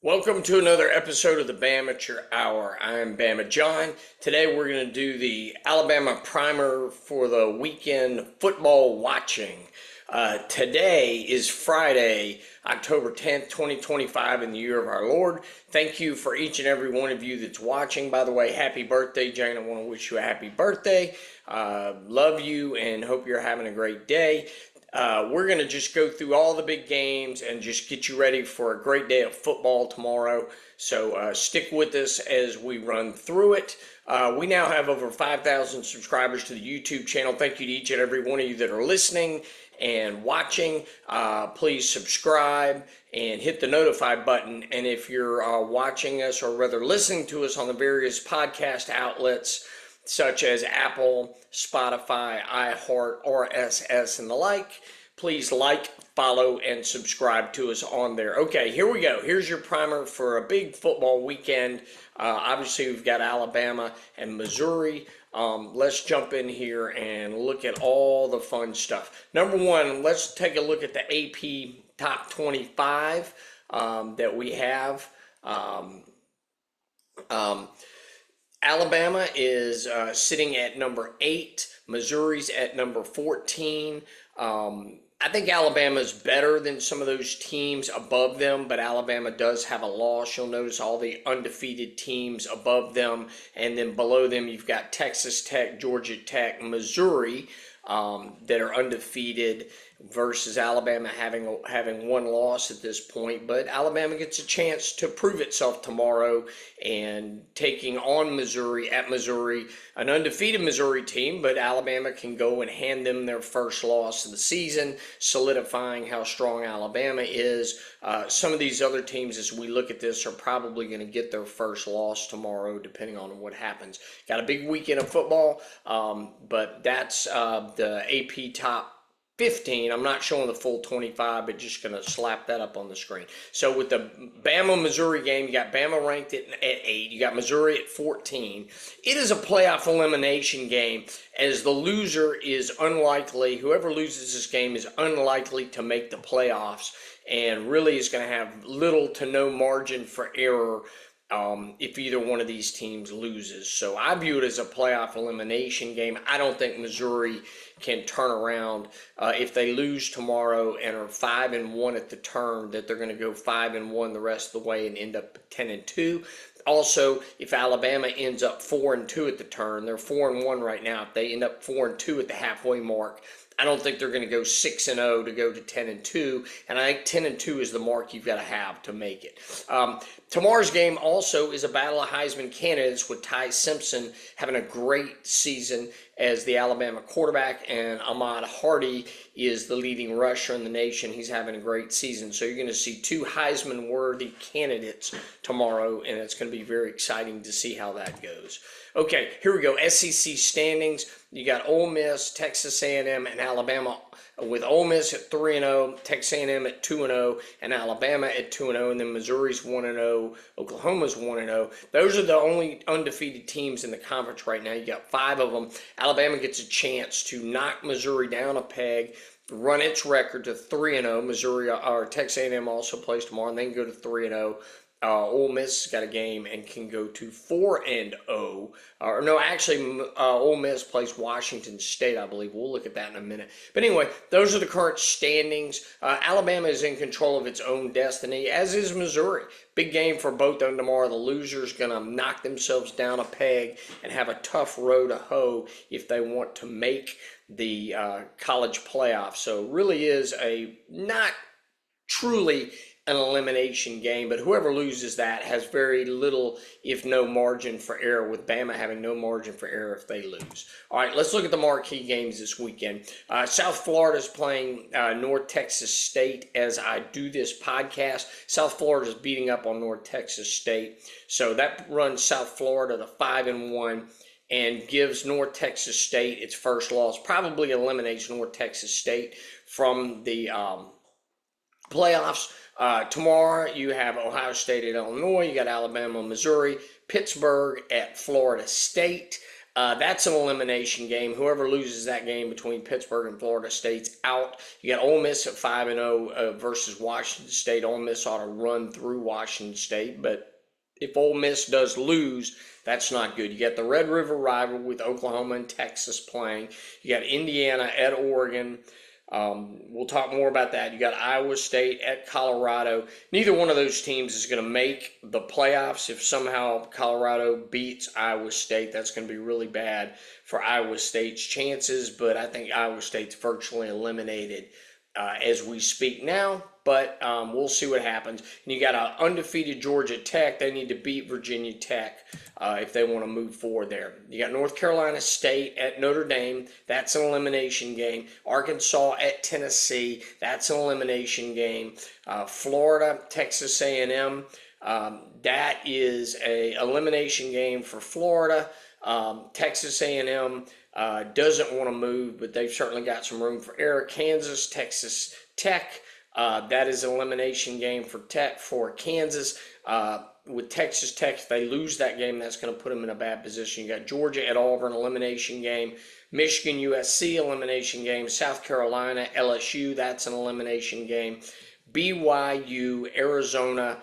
Welcome to another episode of the Bamateur Hour. I'm Bama John. Today we're going to do the Alabama primer for the weekend football watching. Today is Friday, October 10th, 2025 in the year of our Lord. Thank you for each and every one of you that's watching. By the way, happy birthday, Jane. I want to wish you a happy birthday. Love you and hope you're having a great day. We're going to just go through all the big games and just get you ready for a great day of football tomorrow. So stick with us as we run through it. We now have over 5,000 subscribers to the YouTube channel. Thank you to each and every one of you that are listening and watching. Please subscribe and hit the notify button. And if you're watching us, or rather listening to us on the various podcast outlets, such as Apple, Spotify, iHeart, RSS, and the like, please like, follow, and subscribe to us on there. Okay, here we go. Here's your primer for a big football weekend. Obviously, we've got Alabama and Missouri. Let's jump in here and look at all the fun stuff. Number one, let's take a look at the AP Top 25 that we have. Alabama is sitting at number 8. Missouri's at number 14. I think Alabama's better than some of those teams above them, but Alabama does have a loss. You'll notice all the undefeated teams above them, and then below them you've got Texas Tech, Georgia Tech, Missouri that are undefeated, versus Alabama having one loss at this point. But Alabama gets a chance to prove itself tomorrow and taking on Missouri at Missouri, an undefeated Missouri team, but Alabama can go and hand them their first loss of the season, solidifying how strong Alabama is. Some of these other teams, as we look at this, are probably going to get their first loss tomorrow, depending on what happens. Got a big weekend of football, but that's the AP Top 15. I'm not showing the full 25, but just going to slap that up on the screen. So with the Bama-Missouri game, you got Bama ranked at 8. You got Missouri at 14. It is a playoff elimination game, as the loser is unlikely. Whoever loses this game is unlikely to make the playoffs, and really is going to have little to no margin for error if either one of these teams loses. So I view it as a playoff elimination game. I don't think Missouri can turn around if they lose tomorrow and are 5-1 at the turn, that they're going to go 5-1 the rest of the way and end up 10-2. Also, if Alabama ends up 4-2 at the turn, they're 4-1 right now. If they end up 4-2 at the halfway mark, I don't think they're going to go 6-0 to go to 10-2, and I think 10-2 is the mark you've got to have to make it. Tomorrow's game also is a battle of Heisman candidates, with Simpson having a great season as the Alabama quarterback, and Ahmad is the leading rusher in the nation. He's having a great season. So you're going to see two Heisman-worthy candidates tomorrow, and it's going to be very exciting to see how that goes. Okay, here we go. SEC standings. You got Ole Miss, Texas A&M, and Alabama, with Ole Miss at 3-0, Texas A&M at 2-0, and Alabama at 2-0, and then Missouri's 1-0, Oklahoma's 1-0. Those are the only undefeated teams in the conference right now. You got 5 of them. Alabama gets a chance to knock Missouri down a peg, run its record to 3-0. Missouri or Texas A&M also plays tomorrow, and they can go to 3-0. Ole Miss got a game and can go to 4-0. Ole Miss plays Washington State, I believe. We'll look at that in a minute. But anyway, those are the current standings. Alabama is in control of its own destiny, as is Missouri. Big game for both of them tomorrow. The loser's going to knock themselves down a peg and have a tough row to hoe if they want to make the college playoff. So it really is a not truly an elimination game, but whoever loses that has very little, if no margin for error, with Bama having no margin for error if they lose. All right, let's look at the marquee games this weekend. South Florida is playing North Texas State as I do this podcast. South Florida is beating up on North Texas State, so that runs South Florida to 5-1 and gives North Texas State its first loss, probably eliminates North Texas State from the playoffs. Tomorrow you have Ohio State at Illinois. You got Alabama, Missouri, Pittsburgh at Florida State. That's an elimination game. Whoever loses that game between Pittsburgh and Florida State's out. You got Ole Miss at 5-0 versus Washington State. Ole Miss ought to run through Washington State, but if Ole Miss does lose, that's not good. You got the Red River rivalry with Oklahoma and Texas playing. You got Indiana at Oregon. We'll talk more about that. You got Iowa State at Colorado. Neither one of those teams is going to make the playoffs. If somehow Colorado beats Iowa State, that's going to be really bad for Iowa State's chances. But I think Iowa State's virtually eliminated as we speak now. But we'll see what happens. And you got an undefeated Georgia Tech. They need to beat Virginia Tech if they want to move forward there. You got North Carolina State at Notre Dame. That's an elimination game. Arkansas at Tennessee. That's an elimination game. Florida, Texas A&M. That is a elimination game for Florida. Texas A&M doesn't want to move, but they've certainly got some room for error. Kansas, Texas Tech. That is an elimination game for Kansas. With Texas Tech, if they lose that game, that's going to put them in a bad position. You got Georgia at Auburn, elimination game. Michigan, USC, elimination game. South Carolina, LSU, that's an elimination game. BYU, Arizona.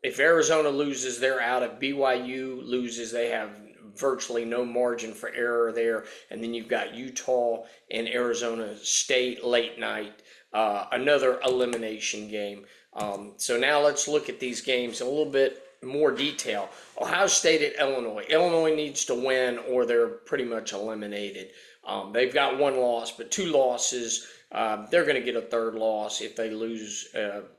If Arizona loses, they're out. If BYU loses, they have virtually no margin for error there. And then you've got Utah and Arizona State late night. Another elimination game. So now let's look at these games in a little bit more detail. Ohio State at Illinois. Illinois needs to win or they're pretty much eliminated. They've got one loss, but two losses. They're going to get a third loss if they lose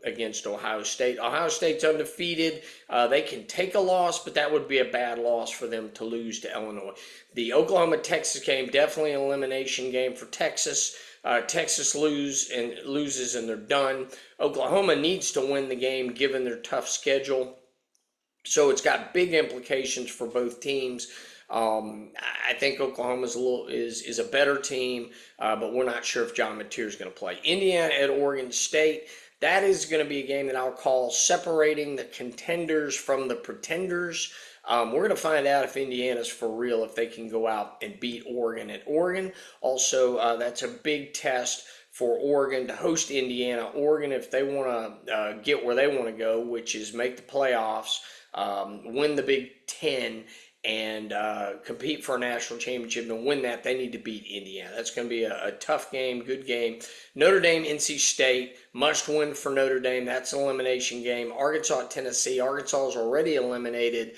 against Ohio State. Ohio State's undefeated. They can take a loss, but that would be a bad loss for them to lose to Illinois. The Oklahoma-Texas game, definitely an elimination game for Texas. Texas loses and they're done. Oklahoma needs to win the game given their tough schedule. So it's got big implications for both teams. I think Oklahoma is a better team, but we're not sure if John Mateer is going to play. Indiana at Oregon State. That is going to be a game that I'll call separating the contenders from the pretenders. We're going to find out if Indiana's for real, if they can go out and beat Oregon at Oregon. Also, that's a big test for Oregon to host Indiana. Oregon, if they want to get where they want to go, which is make the playoffs, win the Big Ten, and compete for a national championship and win that, they need to beat Indiana. That's going to be a tough game, good game. Notre Dame, NC State, must win for Notre Dame. That's an elimination game. Arkansas at Tennessee. Arkansas is already eliminated.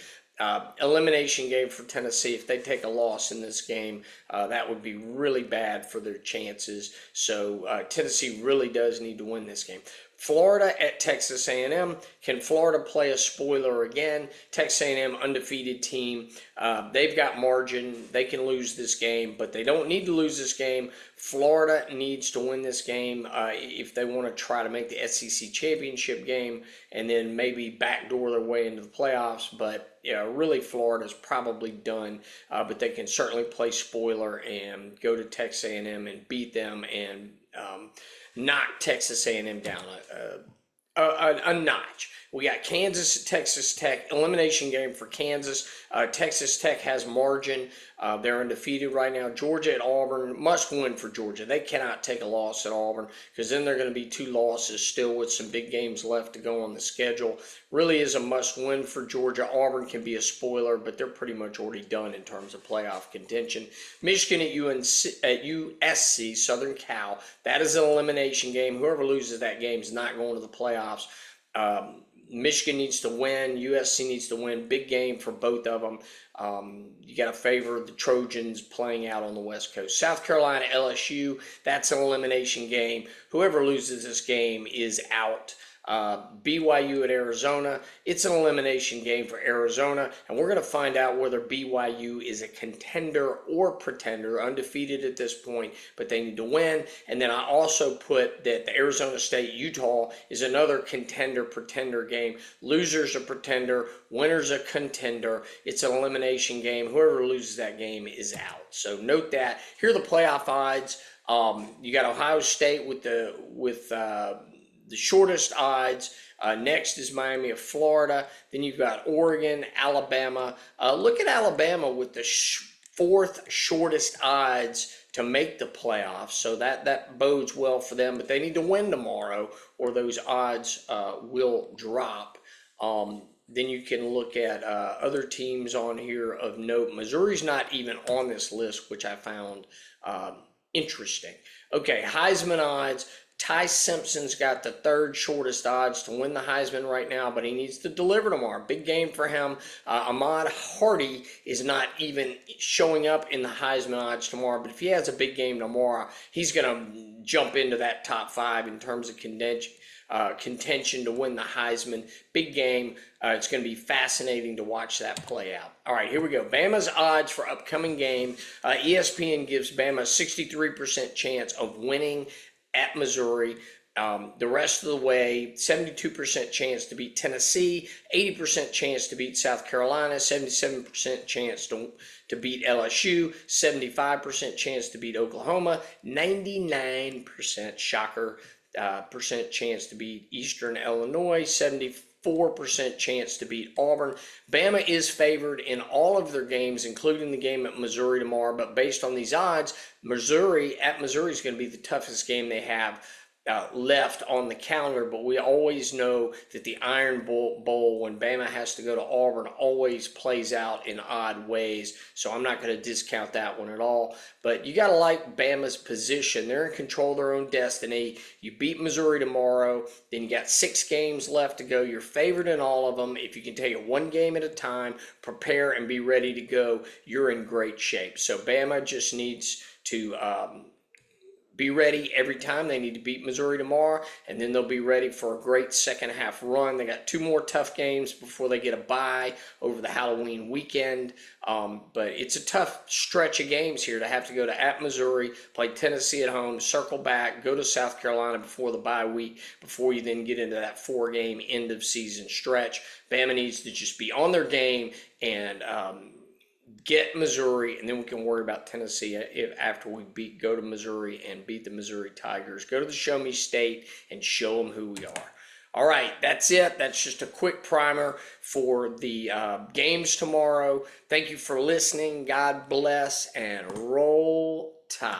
Elimination game for Tennessee. If they take a loss in this game, that would be really bad for their chances. So Tennessee really does need to win this game. Florida at Texas A&M. Can Florida play a spoiler again? Texas A&M, undefeated team. They've got margin. They can lose this game, but they don't need to lose this game. Florida needs to win this game if they want to try to make the SEC championship game and then maybe backdoor their way into the playoffs. But really Florida's probably done, but they can certainly play spoiler and go to Texas A&M and beat them and knock Texas A&M down a notch. We got Kansas at Texas Tech, elimination game for Kansas. Texas Tech has margin. They're undefeated right now. Georgia at Auburn, must win for Georgia. They cannot take a loss at Auburn because then they're going to be two losses still with some big games left to go on the schedule. Really is a must win for Georgia. Auburn can be a spoiler, but they're pretty much already done in terms of playoff contention. Michigan at USC, Southern Cal. That is an elimination game. Whoever loses that game is not going to the playoffs. Michigan needs to win. USC needs to win. Big game for both of them. You got to favor the Trojans playing out on the West Coast. South Carolina, LSU, that's an elimination game. Whoever loses this game is out. BYU at Arizona, it's an elimination game for Arizona, and we're going to find out whether BYU is a contender or pretender, undefeated at this point, but they need to win. And then I also put that the Arizona State-Utah is another contender-pretender game. Loser's a pretender, winner's a contender. It's an elimination game. Whoever loses that game is out. So note that. Here are the playoff odds. You got Ohio State with the shortest odds. Next is Miami of Florida. Then you've got Oregon, Alabama. Look at Alabama with the fourth shortest odds to make the playoffs. So that bodes well for them. But they need to win tomorrow or those odds will drop. Then you can look at other teams on here of note. Missouri's not even on this list, which I found interesting. Okay, Heisman odds. Ty Simpson's got the third shortest odds to win the Heisman right now, but he needs to deliver tomorrow. Big game for him. Ahmad is not even showing up in the Heisman odds tomorrow, but if he has a big game tomorrow, he's going to jump into that top 5 in terms of contention to win the Heisman. Big game. It's going to be fascinating to watch that play out. All right, here we go. Bama's odds for upcoming game. ESPN gives Bama a 63% chance of winning at Missouri. The rest of the way, 72% chance to beat Tennessee, 80% chance to beat South Carolina, 77% chance to beat LSU, 75% chance to beat Oklahoma, 99% shocker percent chance to beat Eastern Illinois, 74% chance to beat Auburn. Bama is favored in all of their games, including the game at Missouri tomorrow, but based on these odds, Missouri is going to be the toughest game they have left on the calendar, but we always know that the Iron Bowl, when Bama has to go to Auburn, always plays out in odd ways, so I'm not going to discount that one at all. But you got to like Bama's position. They're in control of their own destiny. You beat Missouri tomorrow, then you got 6 games left to go. You're favored in all of them. If you can take it one game at a time, prepare and be ready to go, you're in great shape. So Bama just needs to be ready every time. They need to beat Missouri tomorrow, and then they'll be ready for a great second half run. They got 2 more tough games before they get a bye over the Halloween weekend. But it's a tough stretch of games here to have to go to at Missouri, play Tennessee at home, circle back, go to South Carolina before the bye week, before you then get into that 4-game end of season stretch. Bama needs to just be on their game and get Missouri, and then we can worry about Tennessee after we go to Missouri and beat the Missouri Tigers. Go to the Show Me State and show them who we are. All right, that's it. That's just a quick primer for the games tomorrow. Thank you for listening. God bless, and roll Tide.